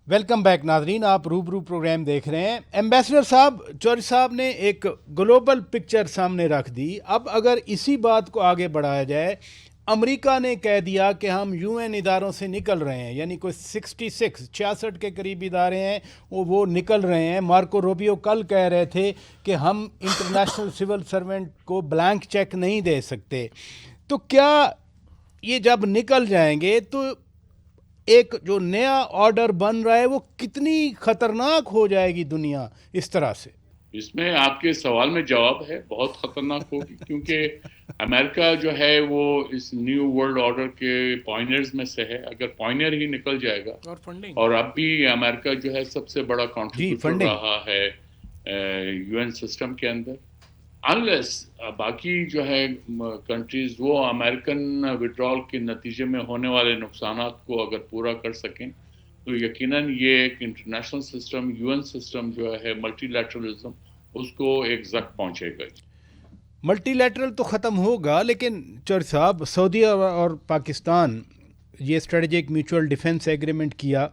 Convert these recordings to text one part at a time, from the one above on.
Welcome back ناظرین، آپ روبرو پروگرام دیکھ رہے ہیں۔ ایمبیسڈر صاحب، چوہدری صاحب نے ایک گلوبل پکچر سامنے رکھ دی۔ اب اگر اسی بات کو آگے بڑھایا جائے، امریکہ نے کہہ دیا کہ ہم یو این اداروں سے نکل رہے ہیں، یعنی کوئی 66 کے قریب ادارے ہیں وہ نکل رہے ہیں۔ مارکو روبیو کل کہہ رہے تھے کہ ہم انٹرنیشنل سول سرونٹ کو بلینک چیک نہیں دے سکتے۔ تو کیا یہ جب نکل جائیں گے تو ایک جو نیا آرڈر بن رہا ہے وہ کتنی خطرناک ہو جائے گی دنیا اس طرح سے؟ اس میں آپ کے سوال میں جواب ہے، بہت خطرناک ہوگی، کیونکہ امریکہ جو ہے وہ اس نیو ورلڈ آرڈر کے پوائنرز میں سے ہے۔ اگر پوائنر ہی نکل جائے گا، اور اب بھی امریکہ جو ہے سب سے بڑا کنٹریبیوٹر رہا ہے یو این سسٹم کے اندر، انلیس باقی جو ہے کنٹریز وہ امریکن وڈرال کے نتیجے میں ہونے والے نقصانات کو اگر پورا کر سکیں تو یقیناً یہ ایک international system, U N system جو ہے ملٹی لیٹرلزم، اس کو ایک زخم پہنچے گا۔ ملٹی لیٹرل تو ختم ہوگا، لیکن چوہدری صاحب، سعودی اور پاکستان یہ اسٹریٹجک میوچول ڈیفنس ایگریمنٹ کیا،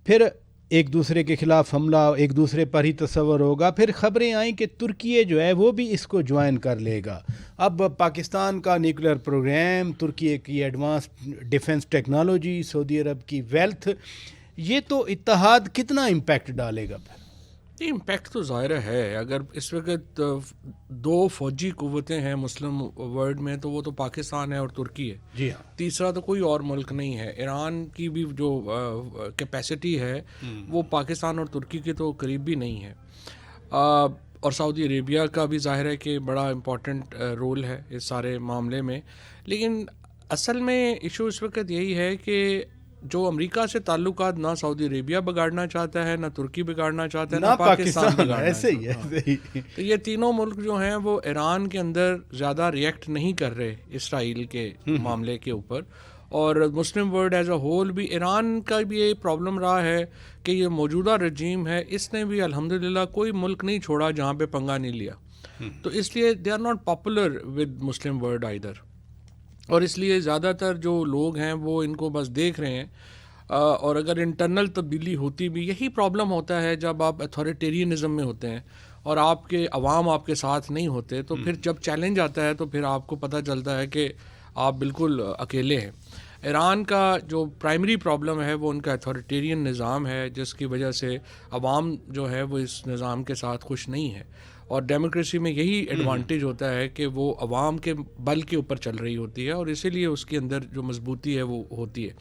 پھر ایک دوسرے کے خلاف حملہ ایک دوسرے پر ہی تصور ہوگا، پھر خبریں آئیں کہ ترکی جو ہے وہ بھی اس کو جوائن کر لے گا۔ اب پاکستان کا نیوکلیئر پروگرام، ترکی کی ایڈوانس ڈیفنس ٹیکنالوجی، سعودی عرب کی ویلتھ، یہ تو اتحاد کتنا امپیکٹ ڈالے گا؟ پھر امپیکٹ تو ظاہر ہے۔ اگر اس وقت دو فوجی قوتیں ہیں مسلم ورلڈ میں تو وہ تو پاکستان ہے اور ترکی ہے، جی ہاں، تیسرا تو کوئی اور ملک نہیں ہے۔ ایران کی بھی جو کیپیسٹی ہے وہ پاکستان اور ترکی کے تو قریب بھی نہیں ہے، اور سعودی عربیہ کا بھی ظاہر ہے کہ بڑا امپورٹنٹ رول ہے اس سارے معاملے میں۔ لیکن اصل میں ایشو اس وقت یہی ہے کہ جو امریکہ سے تعلقات نہ سعودی عربیہ بگاڑنا چاہتا ہے، نہ ترکی بگاڑنا چاہتا ہے، نہ پاکستان بگاڑنا ایسے ہی ہے۔ تو یہ تینوں ملک جو ہیں وہ ایران کے اندر زیادہ ریئیکٹ نہیں کر رہے اسرائیل کے معاملے کے اوپر، اور Muslim world as a whole بھی ایران کا بھی یہ پرابلم رہا ہے کہ یہ موجودہ رجیم ہے، اس نے بھی الحمدللہ کوئی ملک نہیں چھوڑا جہاں پہ پنگا نہیں لیا، تو اس لیے they are not popular with Muslim world either, اور اس لیے زیادہ تر جو لوگ ہیں وہ ان کو بس دیکھ رہے ہیں۔ اور اگر انٹرنل تبدیلی ہوتی بھی، یہی پرابلم ہوتا ہے جب آپ اتھارٹیرینزم میں ہوتے ہیں اور آپ کے عوام آپ کے ساتھ نہیں ہوتے، تو پھر جب چیلنج آتا ہے تو پھر آپ کو پتہ چلتا ہے کہ آپ بالکل اکیلے ہیں۔ ایران کا جو پرائمری پرابلم ہے وہ ان کا اتھارٹیرین نظام ہے، جس کی وجہ سے عوام جو ہے وہ اس نظام کے ساتھ خوش نہیں ہے، اور ڈیموکریسی میں یہی ایڈوانٹیج ہوتا ہے کہ وہ عوام کے بل کے اوپر چل رہی ہوتی ہے، اور اسی لیے اس کے اندر جو مضبوطی ہے وہ ہوتی ہے۔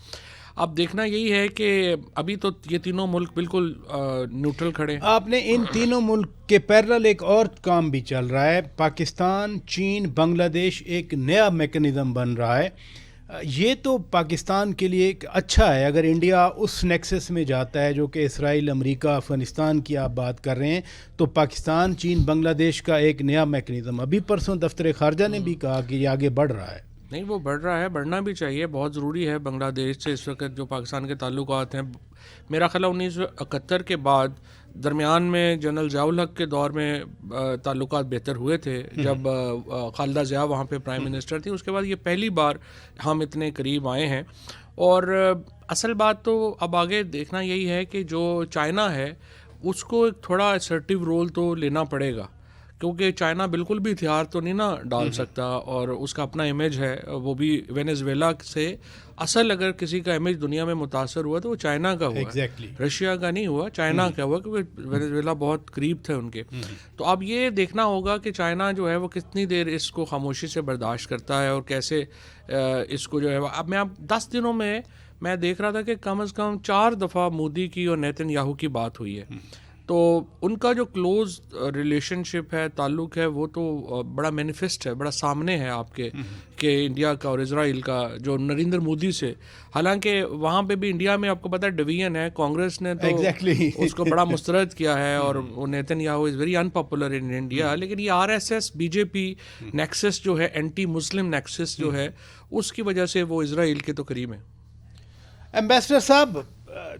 اب دیکھنا یہی ہے کہ ابھی تو یہ تینوں ملک بالکل نیوٹرل کھڑے ہیں۔ آپ نے ان تینوں ملک کے پیرل ایک اور کام بھی چل رہا ہے، پاکستان، چین، بنگلہ دیش ایک نیا میکنزم بن رہا ہے۔ یہ تو پاکستان کے لیے ایک اچھا ہے اگر انڈیا اس نیکسس میں جاتا ہے جو کہ اسرائیل، امریکہ، افغانستان کی آپ بات کر رہے ہیں، تو پاکستان، چین، بنگلہ دیش کا ایک نیا میکنزم۔ ابھی پرسوں دفتر خارجہ نے بھی کہا کہ یہ آگے بڑھ رہا ہے۔ نہیں، وہ بڑھ رہا ہے، بڑھنا بھی چاہیے، بہت ضروری ہے۔ بنگلہ دیش سے اس وقت جو پاکستان کے تعلقات ہیں، میرا خیال 1971 کے بعد درمیان میں جنرل ضیاء الحق کے دور میں تعلقات بہتر ہوئے تھے، جب خالدہ ضیاء وہاں پہ پرائم منسٹر تھی، اس کے بعد یہ پہلی بار ہم اتنے قریب آئے ہیں۔ اور اصل بات تو اب آگے دیکھنا یہی ہے کہ جو چائنا ہے اس کو ایک تھوڑا اسرٹیو رول تو لینا پڑے گا، کیونکہ چائنا بالکل بھی ہتھیار تو نہیں نا ڈال سکتا، اور اس کا اپنا امیج ہے، وہ بھی وینیزویلا سے اصل اگر کسی کا امیج دنیا میں متاثر ہوا تو وہ چائنا کا ہوا، رشیا کا نہیں ہوا، چائنا کا ہوا، کیونکہ وینیزویلا بہت قریب تھے ان کے۔ تو اب یہ دیکھنا ہوگا کہ چائنا جو ہے وہ کتنی دیر اس کو خاموشی سے برداشت کرتا ہے، اور کیسے اس کو جو ہے۔ اب 10 دنوں میں دیکھ رہا تھا کہ کم از کم 4 دفعہ مودی کی اور نیتن یاہو کی بات ہوئی ہے، تو ان کا جو کلوز ریلیشن شپ ہے، تعلق ہے، وہ تو بڑا مینیفیسٹ ہے، بڑا سامنے ہے آپ کے، کہ انڈیا کا اور اسرائیل کا جو نریندر مودی سے، حالانکہ وہاں پہ بھی انڈیا میں آپ کو پتہ ہے ڈویژن ہے، کانگریس نے تو اس کو بڑا مسترد کیا ہے، اور Nitin Yahoo is very in popular in India, لیکن یہ RSS BJP نیکسس جو ہے، اینٹی مسلم نیکسس جو ہے، اس کی وجہ سے وہ اسرائیل کے تو قریب ہیں۔ ایمبیسڈر صاحب،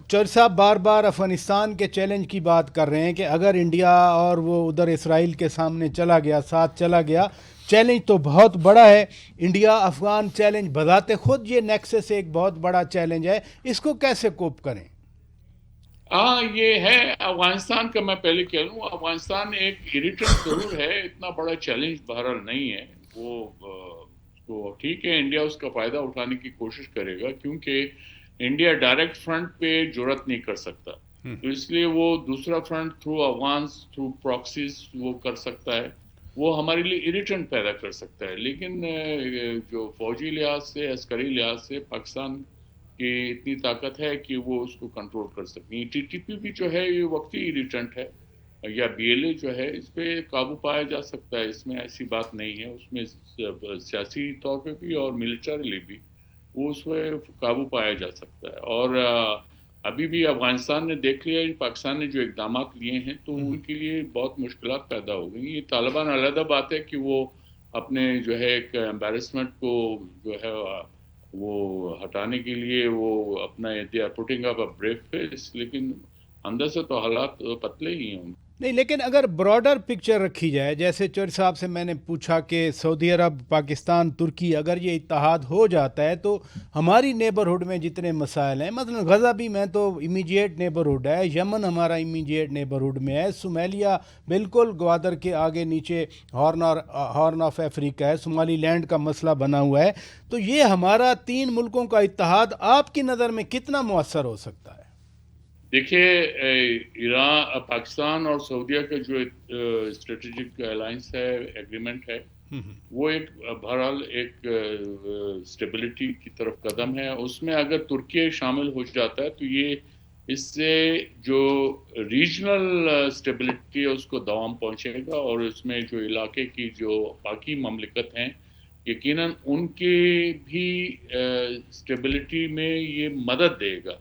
چوہدری صاحب بار بار افغانستان کے چیلنج کی بات کر رہے ہیں کہ اگر انڈیا اور وہ ادھر اسرائیل کے سامنے چلا گیا، ساتھ چلا گیا، چیلنج تو بہت بڑا ہے۔ انڈیا افغان چیلنج بذات خود یہ نیکسس ایک بہت بڑا چیلنج ہے، اس کو کیسے کوپ کریں؟ ہاں یہ ہے افغانستان کا، میں پہلے کہہ لوں افغانستان ایک اریٹنٹ ضرور ہے، اتنا بڑا چیلنج بہرحال نہیں ہے وہ تو ٹھیک ہے انڈیا اس کا فائدہ اٹھانے کی کوشش کرے گا، کیونکہ انڈیا ڈائریکٹ فرنٹ پہ جرأت نہیں کر سکتا، تو اس لیے وہ دوسرا front through Afghans through proxies وہ کر سکتا ہے، وہ ہمارے لیے اریٹنٹ پیدا کر سکتا ہے، لیکن جو فوجی لحاظ سے عسکری لحاظ سے پاکستان کی اتنی طاقت ہے کہ وہ اس کو کنٹرول کر سکتی ہیں۔ ٹی ٹی پی بھی جو ہے یہ وقتی اریٹنٹ ہے، یا بی ایل اے جو ہے اس پہ قابو پایا جا سکتا ہے، اس میں ایسی بات نہیں ہے، اس میں سیاسی طور پہ بھی اور ملٹریلی بھی وہ اس میں قابو پایا جا سکتا ہے، اور ابھی بھی افغانستان نے دیکھ لیا پاکستان نے جو اقدامات لیے ہیں تو ان کے لیے بہت مشکلات پیدا ہو گئی۔ یہ طالبان علیحدہ بات ہے کہ وہ اپنے جو ہے ایک امبیرسمنٹ کو جو ہے وہ ہٹانے کے لیے وہ اپنا they are putting up a brave face, لیکن اندر سے تو حالات پتلے ہی ہیں۔ نہیں، لیکن اگر براڈر پکچر رکھی جائے، جیسے چوہدری صاحب سے میں نے پوچھا کہ سعودی عرب، پاکستان، ترکی اگر یہ اتحاد ہو جاتا ہے تو ہماری نیبرہڈ میں جتنے مسائل ہیں، مثلا غزہ بھی میں تو امیجیٹ نیبرہڈ ہے، یمن ہمارا امیجیٹ نیبرہڈ میں ہے، صومالیہ بالکل گوادر کے آگے نیچے ہارن آف افریقہ ہے، صومالی لینڈ کا مسئلہ بنا ہوا ہے، تو یہ ہمارا 3 ملکوں کا اتحاد آپ کی نظر میں کتنا مؤثر ہو سکتا ہے؟ دیکھیے ایران، پاکستان اور سعودیہ کا جو اسٹریٹجک الائنس ہے، ایگریمنٹ ہے، وہ ایک بہرحال ایک اسٹیبلٹی کی طرف قدم ہے، اس میں اگر ترکیہ شامل ہو جاتا ہے تو یہ اس سے جو ریجنل اسٹیبلٹی ہے اس کو دوام پہنچے گا، اور اس میں جو علاقے کی جو باقی مملکت ہیں یقیناً ان کی بھی اسٹیبلٹی میں یہ مدد دے گا۔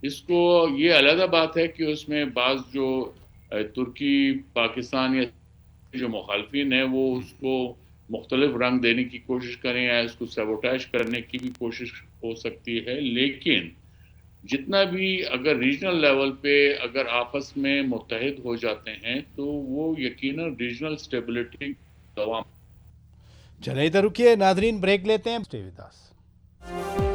اس کو یہ علیحدہ بات ہے کہ اس میں بعض جو ترکی پاکستان یا جو مخالفین ہیں وہ اس کو مختلف رنگ دینے کی کوشش کریں یا اس کو سیبوٹیج کرنے کی بھی کوشش ہو سکتی ہے، لیکن جتنا بھی اگر ریجنل لیول پہ اگر آپس میں متحد ہو جاتے ہیں تو وہ یقیناً ریجنل اسٹیبلٹی دوام۔ چلے ادھر رکیے ناظرین، بریک لیتے ہیں، اسٹے ود اس۔